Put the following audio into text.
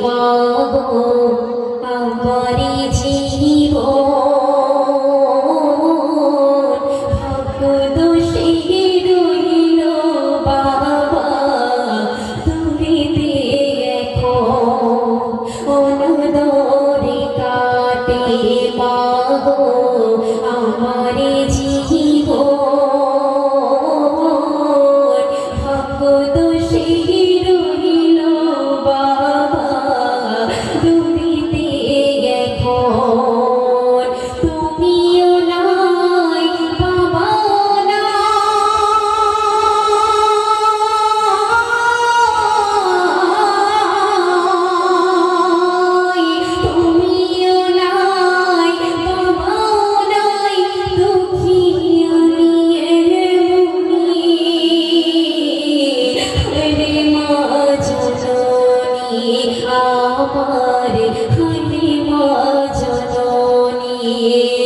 মাগো আমারি জীবন ভাগ্য দোষে রইল বাবা তুমিতে এখন অনুদরে কাটে মাগো আমারি জীবন ভাগ্য দোষে রইল বাবা তুমিতে এখন তুমিও নাই বাবাও নাই তুমিও নাই বাবাও নাই দুঃখী আমি এমনি রে মা জননী আমার হলে মা জননী